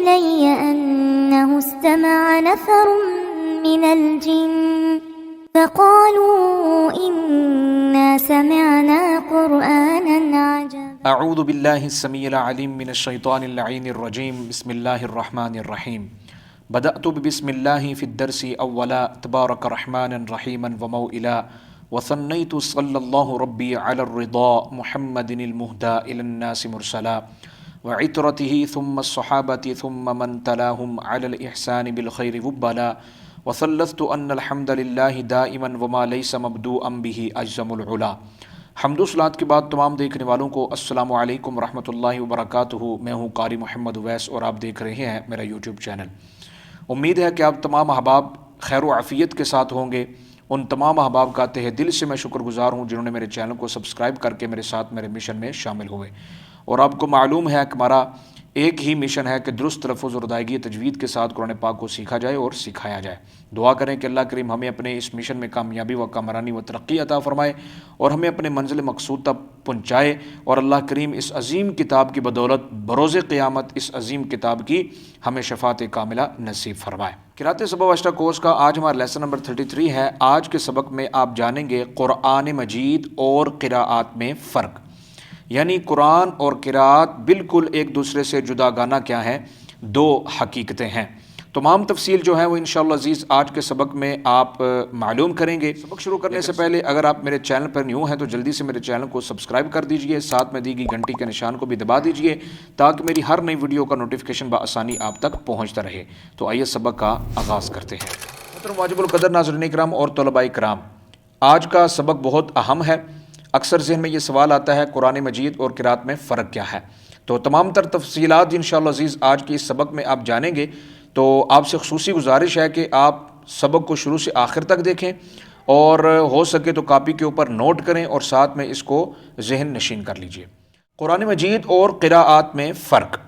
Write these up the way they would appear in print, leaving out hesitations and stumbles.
إلي أنه استمع نفر من الجن فقالوا إنا سمعنا قرآنا عجبا اعوذ باللہ السمیع العلیم من الشیطان اللعین الرجیم بسم اللہ الرحمن الرحیم بدأت بسم اللہ فی الدرس اولا تبارک رحمانا رحیما وموئلا وثنیت صلی اللہ ربی علی الرضا محمد المہدى الى الناس مرسلا وعطرته ثم الصحابة ثم من تلاهم على الإحسان بالخير وبلا وثلثت أن الحمد لله دائما وما ليس مبدوءا به أجزم العلا۔ حمد و صلات کے بعد تمام دیکھنے والوں کو السلام علیکم ورحمۃ اللہ وبرکاتہ۔ میں ہوں قاری محمد اویس اور آپ دیکھ رہے ہیں میرا یوٹیوب چینل۔ امید ہے کہ آپ تمام احباب خیر و عافیت کے ساتھ ہوں گے۔ ان تمام احباب کا تہ دل سے میں شکر گزار ہوں جنہوں نے میرے چینل کو سبسکرائب کر کے میرے ساتھ میرے مشن میں شامل ہوئے۔ اور آپ کو معلوم ہے کہ ہمارا ایک ہی مشن ہے کہ درست تلفظ اور ادائیگی تجوید کے ساتھ قرآن پاک کو سیکھا جائے اور سکھایا جائے۔ دعا کریں کہ اللہ کریم ہمیں اپنے اس مشن میں کامیابی و کامرانی و ترقی عطا فرمائے اور ہمیں اپنے منزل مقصود تک پہنچائے، اور اللہ کریم اس عظیم کتاب کی بدولت بروز قیامت اس عظیم کتاب کی ہمیں شفاعت کاملہ نصیب فرمائے۔ قرأت سبع و عشرہ کورس کا آج ہمارا لیسن نمبر 33 ہے۔ آج کے سبق میں آپ جانیں گے قرآن مجید اور قراءات میں فرق، یعنی قرآن اور قراءت بالکل ایک دوسرے سے جداگانہ کیا ہیں، دو حقیقتیں ہیں۔ تمام تفصیل جو ہے وہ انشاءاللہ عزیز آج کے سبق میں آپ معلوم کریں گے۔ سبق شروع کرنے سے پہلے اگر آپ میرے چینل پر نیو ہیں تو جلدی سے میرے چینل کو سبسکرائب کر دیجئے، ساتھ میں دی گئی گھنٹی کے نشان کو بھی دبا دیجئے تاکہ میری ہر نئی ویڈیو کا نوٹیفیکیشن بآسانی آپ تک پہنچتا رہے۔ تو آئیے سبق کا آغاز کرتے ہیں۔ محترم واجب القدر ناظرین کرام اور طلباء کرام، آج کا سبق بہت اہم ہے۔ اکثر ذہن میں یہ سوال آتا ہے قرآن مجید اور قراءت میں فرق کیا ہے، تو تمام تر تفصیلات انشاءاللہ عزیز آج کے اس سبق میں آپ جانیں گے۔ تو آپ سے خصوصی گزارش ہے کہ آپ سبق کو شروع سے آخر تک دیکھیں اور ہو سکے تو کاپی کے اوپر نوٹ کریں اور ساتھ میں اس کو ذہن نشین کر لیجئے۔ قرآن مجید اور قراءات میں فرق،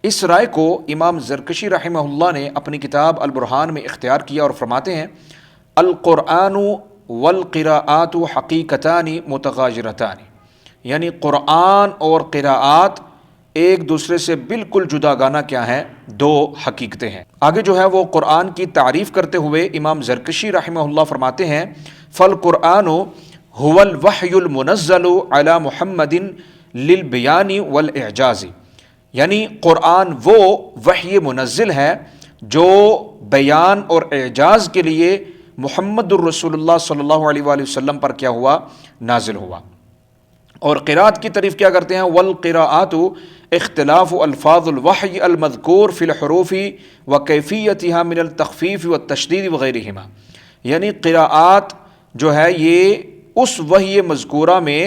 اس رائے کو امام زرکشی رحمہ اللہ نے اپنی کتاب البرہان میں اختیار کیا اور فرماتے ہیں القرآن والقراءات حقیقتان متغاجرتان، یعنی قرآن اور قراءات ایک دوسرے سے بالکل جداگانہ کیا ہیں، دو حقیقتیں ہیں۔ آگے جو ہے وہ قرآن کی تعریف کرتے ہوئے امام زرکشی رحمہ اللہ فرماتے ہیں فالقرآن هو الوحی المنزل علی محمد للبیان والاعجاز، یعنی قرآن وہ وحی منزل ہے جو بیان اور اعجاز کے لیے محمد الرسول اللہ صلی اللہ علیہ وآلہ وسلم پر کیا ہوا، نازل ہوا۔ اور قراءت کی تعریف کیا کرتے ہیں والقراءات اختلاف الفاظ الوحی المذکور فی الحروف وکیفیتها من التخفیف والتشدید وغیرہما، یعنی قراءات جو ہے یہ اس وحی مذکورہ میں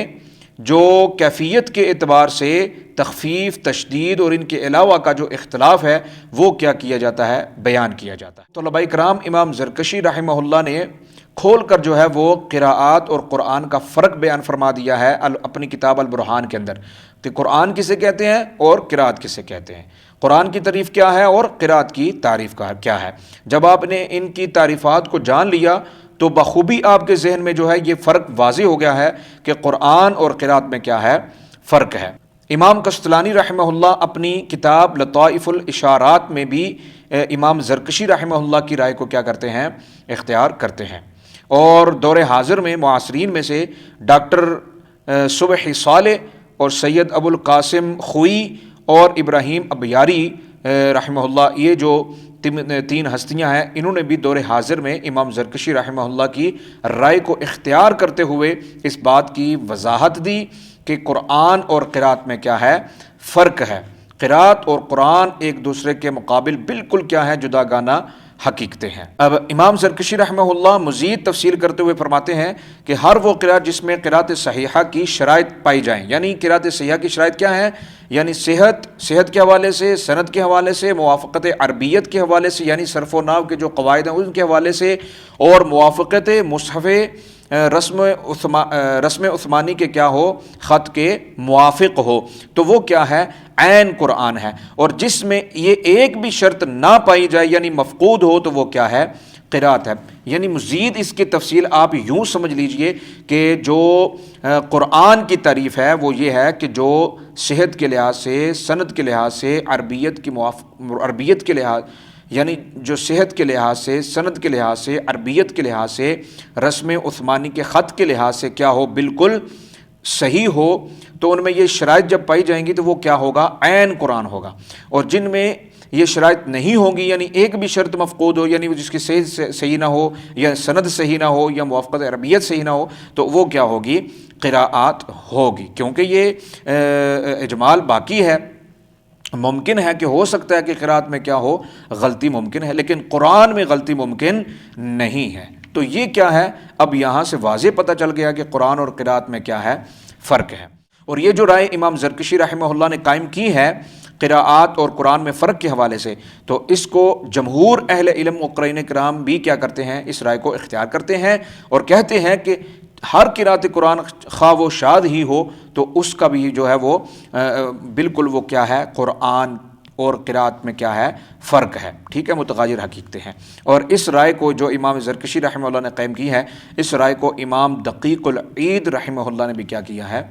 جو کیفیت کے اعتبار سے تخفیف، تشدید اور ان کے علاوہ کا جو اختلاف ہے وہ کیا کیا جاتا ہے، بیان کیا جاتا ہے۔ طلباء کرام، امام زرکشی رحمہ اللہ نے کھول کر جو ہے وہ قراءات اور قرآن کا فرق بیان فرما دیا ہے اپنی کتاب البرہان کے اندر کہ قرآن کسے کہتے ہیں اور قراءت کسے کہتے ہیں، قرآن کی تعریف کیا ہے اور قراءت کی تعریف کیا ہے۔ جب آپ نے ان کی تعریفات کو جان لیا تو بخوبی آپ کے ذہن میں جو ہے یہ فرق واضح ہو گیا ہے کہ قرآن اور قراءت میں کیا ہے، فرق ہے۔ امام قسطلانی رحمہ اللہ اپنی کتاب لطائف الاشارات میں بھی امام زرکشی رحمہ اللہ کی رائے کو کیا کرتے ہیں، اختیار کرتے ہیں۔ اور دور حاضر میں معاصرین میں سے ڈاکٹر صبحی صالح اور سید ابو القاسم خوئی اور ابراہیم ابیاری رحمہ اللہ، یہ جو تین ہستیاں ہیں، انہوں نے بھی دور حاضر میں امام زرکشی رحمہ اللہ کی رائے کو اختیار کرتے ہوئے اس بات کی وضاحت دی کہ قرآن اور قراءت میں کیا ہے، فرق ہے۔ قراءت اور قرآن ایک دوسرے کے مقابل بالکل کیا ہے، جداگانہ حقیقتیں ہیں۔ اب امام زرکشی رحمہ اللہ مزید تفصیل کرتے ہوئے فرماتے ہیں کہ ہر وہ قراءت جس میں قراءت صحیحہ کی شرائط پائی جائیں، یعنی قراءت صحیحہ کی شرائط کیا ہیں، یعنی صحت کے حوالے سے، سند کے حوالے سے، موافقت عربیت کے حوالے سے یعنی صرف و نحو کے جو قواعد ہیں ان کے حوالے سے، اور موافقت مصحف رسم عثمانی کے کیا ہو، خط کے موافق ہو، تو وہ کیا ہے، عین قرآن ہے۔ اور جس میں یہ ایک بھی شرط نہ پائی جائے یعنی مفقود ہو تو وہ کیا ہے، قرات ہے، یعنی مزید اس کی تفصیل آپ یوں سمجھ لیجئے کہ جو قرآن کی تعریف ہے وہ یہ ہے کہ جو صحت کے لحاظ سے، سند کے لحاظ سے، عربیت کے لحاظ، یعنی جو صحت کے لحاظ سے، سند کے لحاظ سے، عربیت کے لحاظ سے، رسم عثمانی کے خط کے لحاظ سے کیا ہو، بالکل صحیح ہو، تو ان میں یہ شرائط جب پائی جائیں گی تو وہ کیا ہوگا، عین قرآن ہوگا۔ اور جن میں یہ شرائط نہیں ہوں گی، یعنی ایک بھی شرط مفقود ہو، یعنی جس کی صحت صحیح نہ ہو، یا سند صحیح نہ ہو، یا موافقت عربیت صحیح نہ ہو، تو وہ کیا ہوگی، قراءات ہوگی، کیونکہ یہ اجمال باقی ہے۔ ممکن ہے کہ ہو سکتا ہے کہ قراءت میں کیا ہو، غلطی ممکن ہے، لیکن قرآن میں غلطی ممکن نہیں ہے۔ تو یہ کیا ہے، اب یہاں سے واضح پتہ چل گیا کہ قرآن اور قراءت میں کیا ہے، فرق ہے۔ اور یہ جو رائے امام زرکشی رحمہ اللہ نے قائم کی ہے قراءات اور قرآن میں فرق کے حوالے سے، تو اس کو جمہور اہل علم و قرائن کرام بھی کیا کرتے ہیں، اس رائے کو اختیار کرتے ہیں اور کہتے ہیں کہ ہر قراءت قرآن خواہ وہ شاذ ہی ہو تو اس کا بھی جو ہے وہ بالکل وہ کیا ہے، قرآن اور قراءت میں کیا ہے، فرق ہے، ٹھیک ہے، متغایر حقیقتیں ہیں۔ اور اس رائے کو جو امام زرکشی رحمہ اللہ نے قائم کی ہے، اس رائے کو امام دقیق العید رحمہ اللہ نے بھی کیا کیا ہے،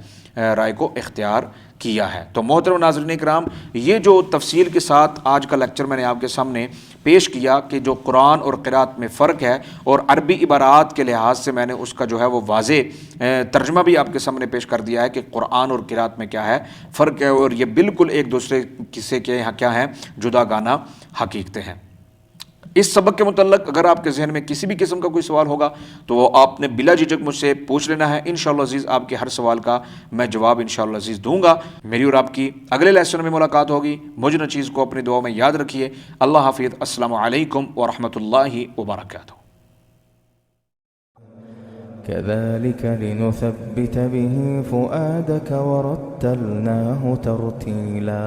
رائے کو اختیار کیا ہے۔ تو محترم ناظرین کرام، یہ جو تفصیل کے ساتھ آج کا لیکچر میں نے آپ کے سامنے پیش کیا کہ جو قرآن اور قراءت میں فرق ہے، اور عربی عبارات کے لحاظ سے میں نے اس کا جو ہے وہ واضح ترجمہ بھی آپ کے سامنے پیش کر دیا ہے کہ قرآن اور قراءت میں کیا ہے، فرق ہے، اور یہ بالکل ایک دوسرے سے کیا ہیں، جدا گانا حقیقتیں ہیں۔ اس سبق کے متعلق اگر آپ کے ذہن میں کسی بھی قسم کا کوئی سوال ہوگا تو وہ آپ نے بلا جھجک مجھ سے پوچھ لینا ہے، انشاءاللہ عزیز آپ کے ہر سوال کا میں جواب انشاءاللہ عزیز دوں گا۔ میری اور آپ کی اگلے لیسن میں ملاقات ہوگی۔ مجھ نہ چیز کو اپنی دعا میں یاد رکھیے۔ اللہ حافظ، السلام علیکم ورحمۃ اللہ وبرکاتہ۔ كذلك لنثبت به فؤادك ورتلناه ترتيلا